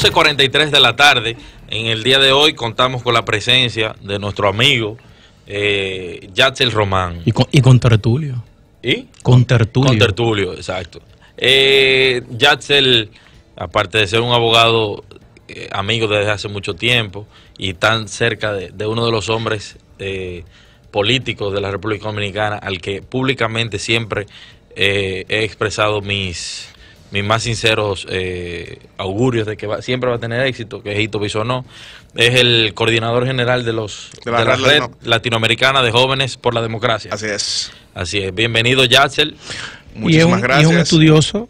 12:43 de la tarde. En el día de hoy contamos con la presencia de nuestro amigo Yatzel Román. Y con tertulio. ¿Y? Con tertulio. Con tertulio, exacto. Yatzel, aparte de ser un abogado amigo desde hace mucho tiempo y tan cerca de uno de los hombres políticos de la República Dominicana, al que públicamente siempre he expresado mis más sinceros augurios de que siempre va a tener éxito, que es Hito Bisonó, es el coordinador general de la red latinoamericana de jóvenes por la democracia. Así es. Así es. Bienvenido, Yatzel. Muchísimas gracias. Y es un estudioso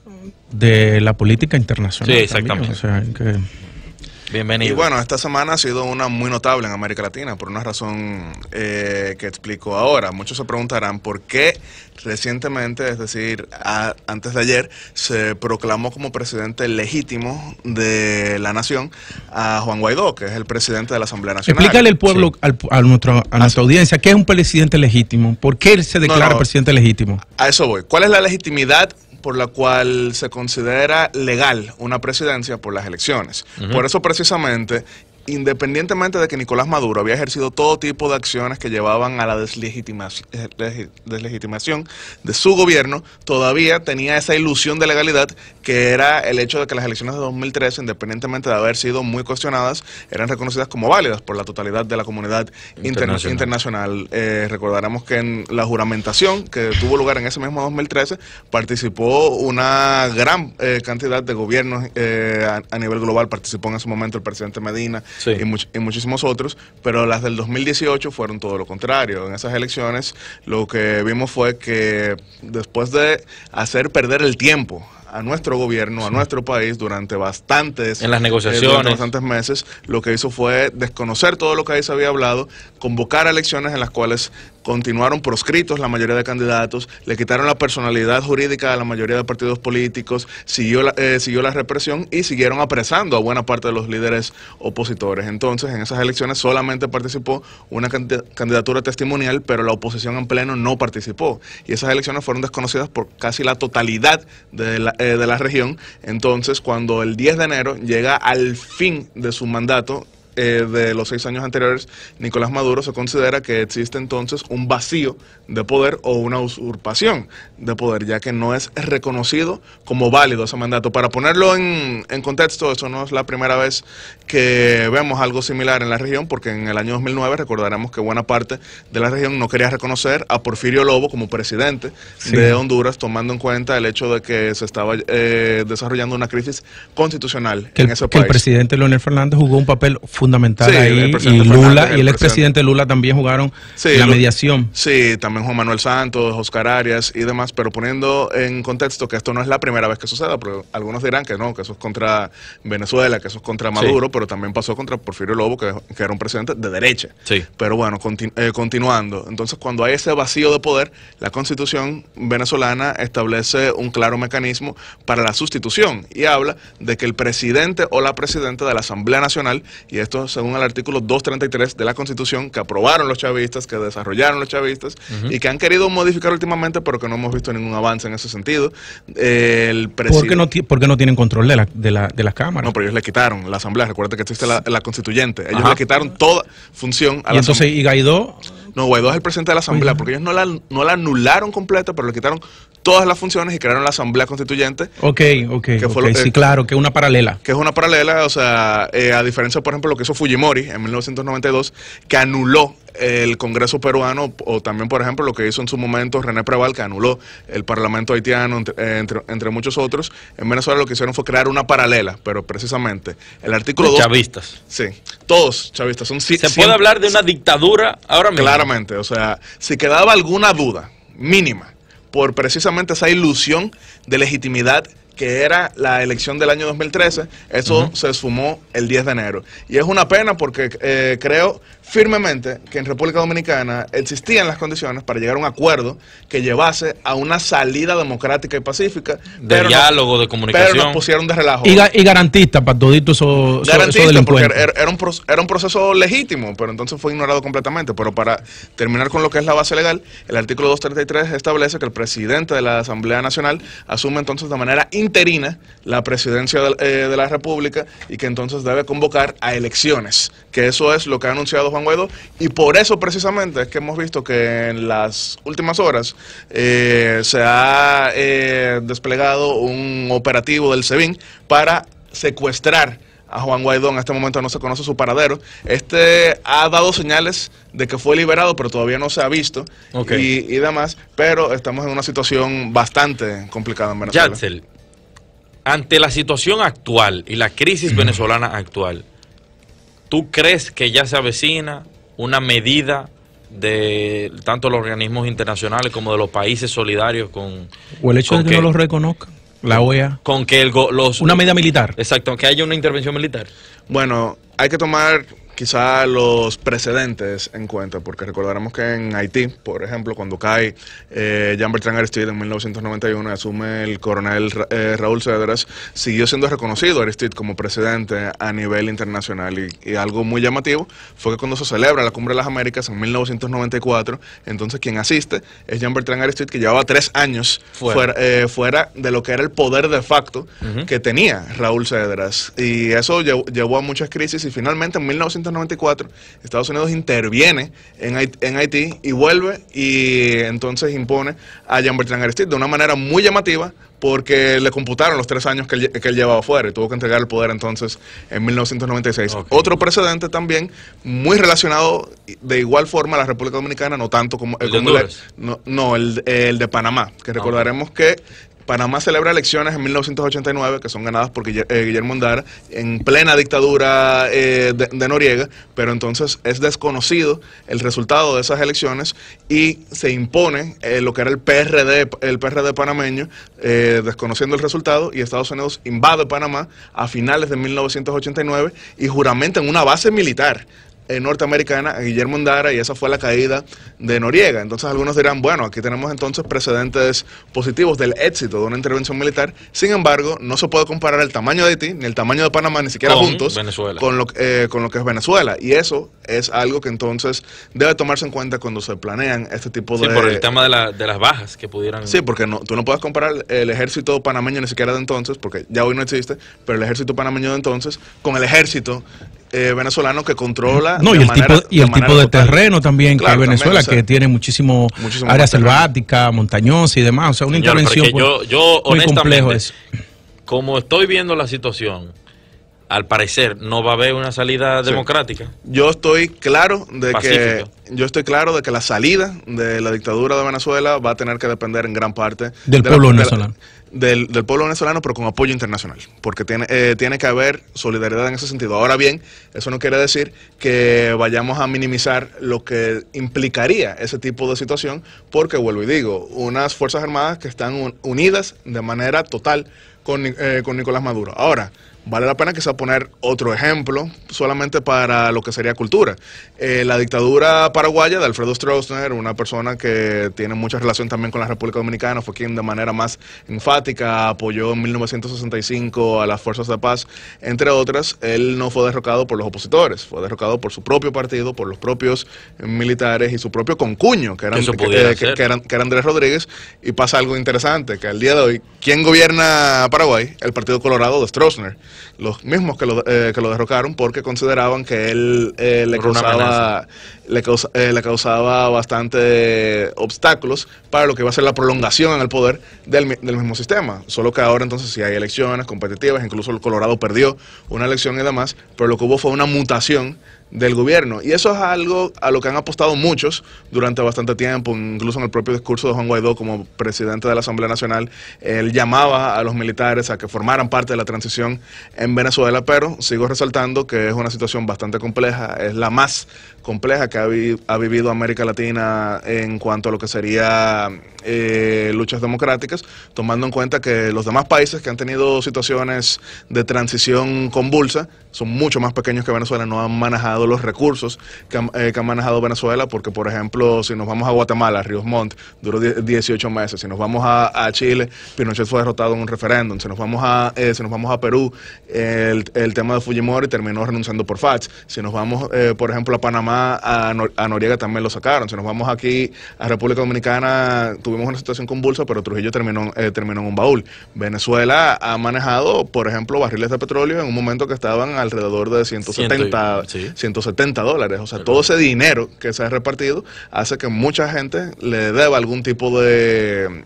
de la política internacional. Sí, exactamente. También, o sea, que... Bienvenido. Y bueno, esta semana ha sido una muy notable en América Latina por una razón que explico ahora. Muchos se preguntarán por qué recientemente, es decir, antes de ayer, se proclamó como presidente legítimo de la nación a Juan Guaidó, que es el presidente de la Asamblea Nacional. Explícale al pueblo, sí, a nuestra audiencia, ¿qué es un presidente legítimo? ¿Por qué él se declara presidente legítimo? A eso voy. ¿Cuál es la legitimidad por la cual se considera legal una presidencia por las elecciones? Por eso precisamente, independientemente de que Nicolás Maduro había ejercido todo tipo de acciones que llevaban a la deslegitimación de su gobierno, todavía tenía esa ilusión de legalidad, que era el hecho de que las elecciones de 2013, independientemente de haber sido muy cuestionadas, eran reconocidas como válidas por la totalidad de la comunidad internacional. Recordaremos que en la juramentación que tuvo lugar en ese mismo 2013, participó una gran cantidad de gobiernos a nivel global. Participó en ese momento el presidente Medina, sí, y muchísimos otros, pero las del 2018 fueron todo lo contrario. En esas elecciones lo que vimos fue que después de hacer perder el tiempo a nuestro gobierno, a nuestro país durante bastantes meses, lo que hizo fue desconocer todo lo que ahí se había hablado, convocar a elecciones en las cuales continuaron proscritos la mayoría de candidatos, le quitaron la personalidad jurídica a la mayoría de partidos políticos, siguió la represión y siguieron apresando a buena parte de los líderes opositores. Entonces, en esas elecciones solamente participó una candidatura testimonial, pero la oposición en pleno no participó. Y esas elecciones fueron desconocidas por casi la totalidad de la región. Entonces, cuando el 10 de enero llega al fin de su mandato, de los 6 años anteriores, Nicolás Maduro, se considera que existe entonces un vacío de poder o una usurpación de poder, ya que no es reconocido como válido ese mandato. Para ponerlo en contexto, eso no es la primera vez que vemos algo similar en la región, porque en el año 2009 recordaremos que buena parte de la región no quería reconocer a Porfirio Lobo como presidente, sí, de Honduras, tomando en cuenta el hecho de que se estaba desarrollando una crisis constitucional en ese país. Que el presidente Leonel Fernández jugó un papel fundamental, sí, ahí, y Lula y el expresidente Lula también jugaron, sí, la mediación. Sí, también Juan Manuel Santos, Oscar Arias y demás, pero poniendo en contexto que esto no es la primera vez que suceda, pero algunos dirán que no, que eso es contra Venezuela, que eso es contra Maduro, sí, pero también pasó contra Porfirio Lobo, que era un presidente de derecha. Sí. Pero bueno, continuando, entonces cuando hay ese vacío de poder, la Constitución venezolana establece un claro mecanismo para la sustitución y habla de que el presidente o la presidenta de la Asamblea Nacional, y esto según el artículo 233 de la Constitución, que aprobaron los chavistas, que desarrollaron los chavistas, y que han querido modificar últimamente, pero que no hemos visto ningún avance en ese sentido. ¿Por qué no tienen control de las cámaras? No, pero ellos le quitaron la Asamblea. Recuerda que existe la Constituyente. Ellos le quitaron toda función a la Asamblea. ¿Y Guaidó? No, Guaidó es el presidente de la Asamblea, porque ellos no la anularon completa, pero le quitaron todas las funciones y crearon la Asamblea Constituyente. Sí, claro, que es una paralela. Que es una paralela, o sea, a diferencia, por ejemplo, lo que hizo Fujimori en 1992, que anuló el Congreso peruano, o también, por ejemplo, lo que hizo en su momento René Preval, que anuló el Parlamento haitiano, entre muchos otros. En Venezuela lo que hicieron fue crear una paralela, pero precisamente el artículo 2... Chavistas. Sí, todos chavistas. ¿Se puede hablar de una dictadura ahora mismo? Claramente, o sea, si quedaba alguna duda mínima por precisamente esa ilusión de legitimidad que era la elección del año 2013, eso se esfumó el 10 de enero. Y es una pena porque creo firmemente que en República Dominicana existían las condiciones para llegar a un acuerdo que llevase a una salida democrática y pacífica. De diálogo, de comunicación. Pero nos pusieron de relajo. Y garantista para todito eso porque era un proceso legítimo, pero entonces fue ignorado completamente. Pero para terminar con lo que es la base legal, el artículo 233 establece que el presidente de la Asamblea Nacional asume entonces de manera interina la presidencia de la República y que entonces debe convocar a elecciones, que eso es lo que ha anunciado Juan Guaidó, y por eso precisamente es que hemos visto que en las últimas horas se ha desplegado un operativo del SEBIN para secuestrar a Juan Guaidó. En este momento no se conoce su paradero. Ha dado señales de que fue liberado, pero todavía no se ha visto, y demás, pero estamos en una situación bastante complicada en Venezuela. Yadsel, ante la situación actual y la crisis venezolana actual, ¿tú crees que ya se avecina una medida de tanto los organismos internacionales como de los países solidarios con... o el hecho de que no los reconozcan? La OEA. Con que una medida militar. Exacto, que haya una intervención militar. Bueno, hay que tomar quizá los precedentes en cuenta, porque recordaremos que en Haití, por ejemplo, cuando cae Jean-Bertrand Aristide en 1991 y asume el coronel Raúl Cedras, siguió siendo reconocido Aristide como presidente a nivel internacional, y algo muy llamativo fue que cuando se celebra la Cumbre de las Américas en 1994, entonces quien asiste es Jean-Bertrand Aristide, que llevaba 3 años fuera de lo que era el poder de facto que tenía Raúl Cedras, y eso llevó a muchas crisis, y finalmente en 1994 Estados Unidos interviene en Haití y vuelve, y entonces impone a Jean-Bertrand Aristide de una manera muy llamativa, porque le computaron los 3 años que él llevaba fuera y tuvo que entregar el poder entonces en 1996. Otro precedente también muy relacionado de igual forma a la República Dominicana, no tanto como el de Panamá, que recordaremos que Panamá celebra elecciones en 1989 que son ganadas por Guillermo Ondara en plena dictadura de Noriega, pero entonces es desconocido el resultado de esas elecciones y se impone lo que era el PRD panameño, desconociendo el resultado, y Estados Unidos invade Panamá a finales de 1989 y juramenta en una base militar norteamericana a Guillermo Ondara, y esa fue la caída de Noriega. Entonces algunos dirán, bueno, aquí tenemos entonces precedentes positivos del éxito de una intervención militar. Sin embargo, no se puede comparar el tamaño de Haití ni el tamaño de Panamá, ni siquiera juntos, con lo que es Venezuela, y eso es algo que entonces debe tomarse en cuenta cuando se planean este tipo de... Sí, por el tema de las bajas que pudieran... Sí, porque tú no puedes comparar el ejército panameño ni siquiera de entonces, porque ya hoy no existe, pero el ejército panameño de entonces con el ejército venezolano que controla... No, y el tipo de terreno también, claro, que Venezuela, también, o sea, que tiene muchísimo área selvática, montañosa y demás, o sea, una intervención yo muy complejo eso. Como estoy viendo la situación, al parecer no va a haber una salida democrática. Yo estoy claro de que la salida de la dictadura de Venezuela va a tener que depender en gran parte del pueblo venezolano. Del pueblo venezolano, pero con apoyo internacional, porque tiene que haber solidaridad en ese sentido. Ahora bien, eso no quiere decir que vayamos a minimizar lo que implicaría ese tipo de situación, porque vuelvo y digo, unas Fuerzas Armadas que están unidas de manera total con Nicolás Maduro. Ahora, vale la pena quizá poner otro ejemplo solamente para lo que sería cultura. La dictadura paraguaya de Alfredo Stroessner, una persona que tiene mucha relación también con la República Dominicana, fue quien de manera más enfática apoyó en 1965 a las fuerzas de paz, entre otras. Él no fue derrocado por los opositores, fue derrocado por su propio partido, por los propios militares y su propio concuño, que era Andrés Rodríguez. Y pasa algo interesante, que al día de hoy, ¿quién gobierna Paraguay? El Partido Colorado de Stroessner. Los mismos que lo derrocaron porque consideraban que él le causaba bastante obstáculos para lo que iba a ser la prolongación en el poder del mismo sistema. Solo que ahora entonces sí hay elecciones competitivas, incluso el Colorado perdió una elección y demás, pero lo que hubo fue una mutación del gobierno, y eso es algo a lo que han apostado muchos durante bastante tiempo. Incluso en el propio discurso de Juan Guaidó como presidente de la Asamblea Nacional, él llamaba a los militares a que formaran parte de la transición en Venezuela, pero sigo resaltando que es una situación bastante compleja, es la más compleja que ha vivido América Latina en cuanto a lo que sería luchas democráticas, tomando en cuenta que los demás países que han tenido situaciones de transición convulsa son mucho más pequeños que Venezuela, no han manejado los recursos que ha manejado Venezuela, porque por ejemplo, si nos vamos a Guatemala, Ríos Montt duró 18 meses, si nos vamos a Chile, Pinochet fue derrotado en un referéndum, si nos vamos a Perú, el tema de Fujimori terminó renunciando por fax, si nos vamos por ejemplo a Panamá, a Noriega también lo sacaron, si nos vamos aquí a República Dominicana, tuvimos una situación convulsa, pero Trujillo terminó en un baúl. Venezuela ha manejado, por ejemplo, barriles de petróleo en un momento que estaban alrededor de 170 dólares. O sea, todo ese dinero que se ha repartido hace que mucha gente le deba algún tipo de,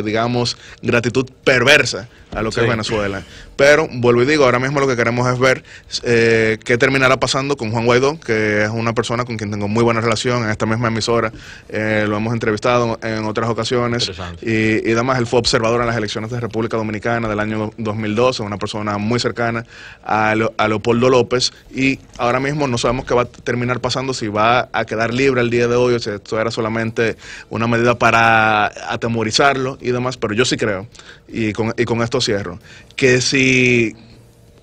digamos, gratitud perversa a lo que es Venezuela. Pero, vuelvo y digo, ahora mismo lo que queremos es ver qué terminará pasando con Juan Guaidó, que es una persona con quien tengo muy buena relación en esta misma emisora. Lo hemos entrevistado en otras ocasiones. Y además, él fue observador en las elecciones de República Dominicana del año 2012, una persona muy cercana a Leopoldo López. Y ahora mismo no sabemos qué va a terminar pasando, si va a quedar libre el día de hoy, o si esto era solamente una medida para atemorizarlo y demás. Pero yo sí creo, y con esto cierro, que si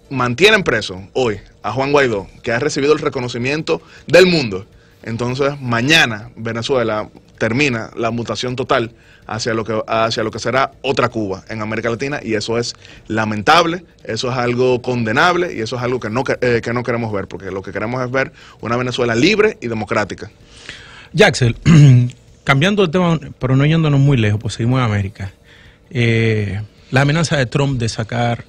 mantienen preso hoy a Juan Guaidó, que ha recibido el reconocimiento del mundo, entonces mañana Venezuela termina la mutación total hacia lo que será otra Cuba en América Latina, y eso es lamentable, eso es algo condenable, y eso es algo que no queremos ver, porque lo que queremos es ver una Venezuela libre y democrática. Jaxel, cambiando de tema, pero no yéndonos muy lejos, pues seguimos en América. La amenaza de Trump de sacar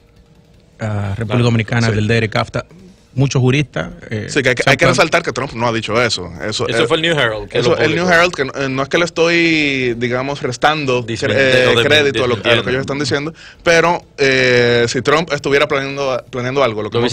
a República Dominicana del DERE-CAFTA, muchos juristas... sí, que hay que resaltar que Trump no ha dicho eso. Eso fue el New Herald. El New Herald, que no es que le estoy, digamos, restando crédito a lo que ellos están diciendo, pero si Trump estuviera planeando algo, lo que hemos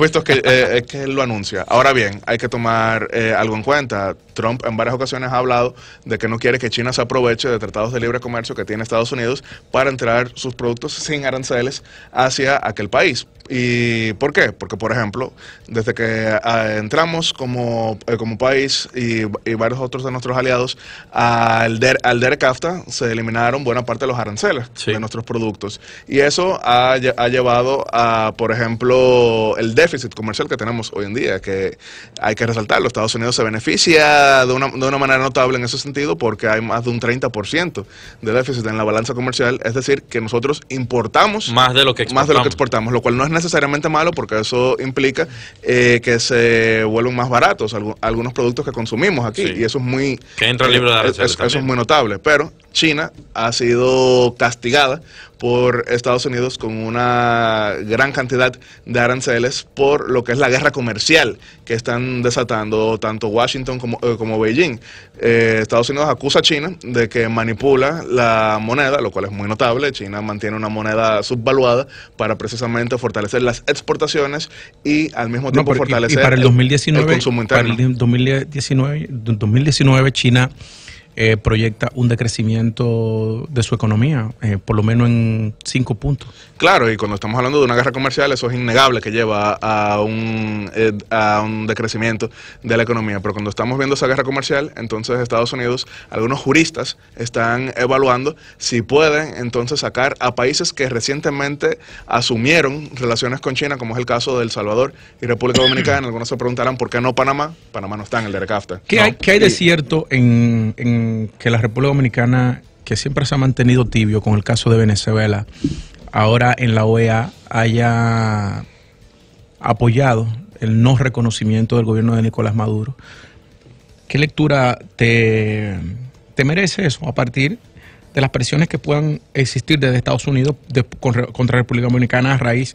visto es que él lo anuncia. Ahora bien, hay que tomar algo en cuenta. Trump en varias ocasiones ha hablado de que no quiere que China se aproveche de tratados de libre comercio que tiene Estados Unidos para entrar sus productos sin aranceles hacia aquel país. ¿Y por qué? Porque, por ejemplo, desde que entramos como país y varios otros de nuestros aliados al DERE-CAFTA, se eliminaron buena parte de los aranceles de nuestros productos. Y eso ha llevado a, por ejemplo, el déficit comercial que tenemos hoy en día, que hay que resaltarlo. Estados Unidos se beneficia de una manera notable en ese sentido, porque hay más de un 30% de déficit en la balanza comercial, es decir, que nosotros importamos más de lo que exportamos, lo cual no es necesariamente malo, porque eso implica que se vuelven más baratos algunos productos que consumimos aquí, y eso es muy... Que entra libre de aranceles eso es muy notable, pero China ha sido castigada por Estados Unidos con una gran cantidad de aranceles por lo que es la guerra comercial que están desatando tanto Washington como Beijing. Estados Unidos acusa a China de que manipula la moneda, lo cual es muy notable. China mantiene una moneda subvaluada para precisamente fortalecer las exportaciones y al mismo tiempo fortalecer para el 2019, el consumo interno. Para el 2019 China proyecta un decrecimiento de su economía, por lo menos en 5 puntos. Claro, y cuando estamos hablando de una guerra comercial, eso es innegable que lleva a un decrecimiento de la economía. Pero cuando estamos viendo esa guerra comercial, entonces Estados Unidos, algunos juristas están evaluando si pueden entonces sacar a países que recientemente asumieron relaciones con China, como es el caso de El Salvador y República Dominicana. Algunos se preguntarán por qué no Panamá. Panamá no está en el DERE-CAFTA. ¿Qué hay de cierto en que la República Dominicana, que siempre se ha mantenido tibio con el caso de Venezuela, ahora en la OEA haya apoyado el no reconocimiento del gobierno de Nicolás Maduro? ¿Qué lectura te merece eso a partir de las presiones que puedan existir desde Estados Unidos contra la República Dominicana a raíz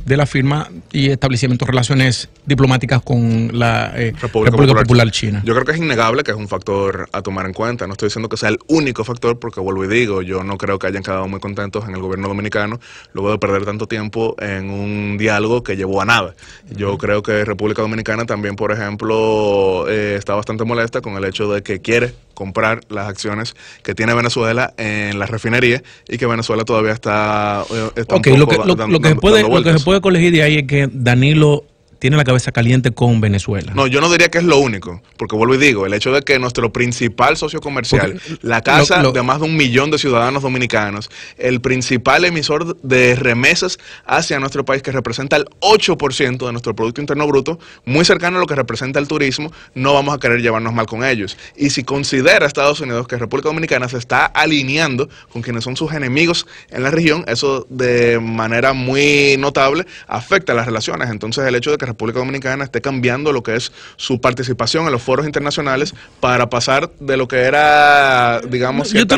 de la firma y establecimiento de relaciones diplomáticas con la República Popular China? Yo creo que es innegable que es un factor a tomar en cuenta. No estoy diciendo que sea el único factor, porque vuelvo y digo, yo no creo que hayan quedado muy contentos en el gobierno dominicano luego de perder tanto tiempo en un diálogo que llevó a nada. Yo creo que República Dominicana también, por ejemplo, está bastante molesta con el hecho de que quiere comprar las acciones que tiene Venezuela en la refinería, y que Venezuela todavía está okay, lo que se puede colegir de ahí es que Danilo tiene la cabeza caliente con Venezuela. No, yo no diría que es lo único, porque vuelvo y digo, el hecho de que nuestro principal socio comercial, la casa de más de 1 millón de ciudadanos dominicanos, el principal emisor de remesas hacia nuestro país, que representa el 8% de nuestro Producto Interno Bruto, muy cercano a lo que representa el turismo, no vamos a querer llevarnos mal con ellos. Y si considera Estados Unidos que República Dominicana se está alineando con quienes son sus enemigos en la región, eso de manera muy notable afecta a las relaciones. Entonces el hecho de que República Dominicana esté cambiando lo que es su participación en los foros internacionales para pasar de lo que era, digamos, yo te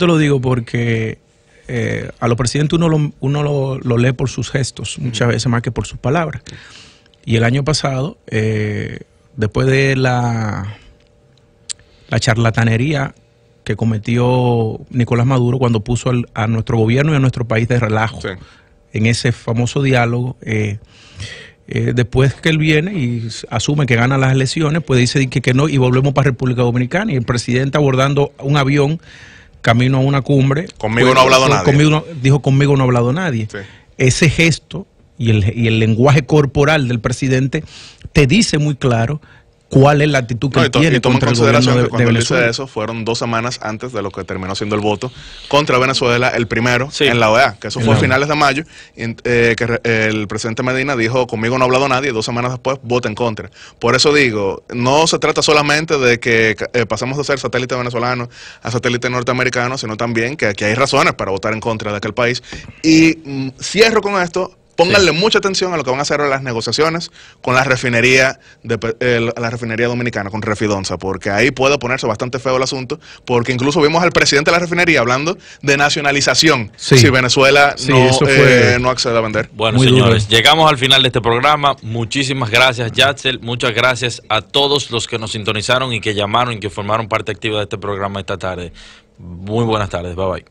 lo digo porque a los presidentes uno lo lee por sus gestos, muchas veces más que por sus palabras. Y el año pasado, después de la charlatanería que cometió Nicolás Maduro cuando puso a nuestro gobierno y a nuestro país de relajo, sí, en ese famoso diálogo, después que él viene y asume que gana las elecciones, pues dice que no y volvemos para República Dominicana, y el presidente abordando un avión camino a una cumbre. Conmigo pues, no ha hablado nadie. Dijo, conmigo no ha hablado nadie. Sí. Ese gesto y el lenguaje corporal del presidente te dice muy claro cuál es la actitud que él tiene contra el gobierno de cuando Venezuela. Él dice eso, fueron 2 semanas antes de lo que terminó siendo el voto contra Venezuela, el primero, sí, en la OEA, que eso fue a finales de mayo, que el presidente Medina dijo, conmigo no ha hablado nadie, y 2 semanas después vota en contra. Por eso digo, no se trata solamente de que pasemos de ser satélite venezolano a satélite norteamericano, sino también que aquí hay razones para votar en contra de aquel país. Y cierro con esto. Pónganle mucha atención a lo que van a hacer las negociaciones con la refinería dominicana, con Refidonza, porque ahí puede ponerse bastante feo el asunto, porque incluso vimos al presidente de la refinería hablando de nacionalización, sí, si Venezuela no accede a vender. Bueno, muy señores, llegamos al final de este programa. Muchísimas gracias, Yatzel. Muchas gracias a todos los que nos sintonizaron y que llamaron y que formaron parte activa de este programa esta tarde. Muy buenas tardes. Bye bye.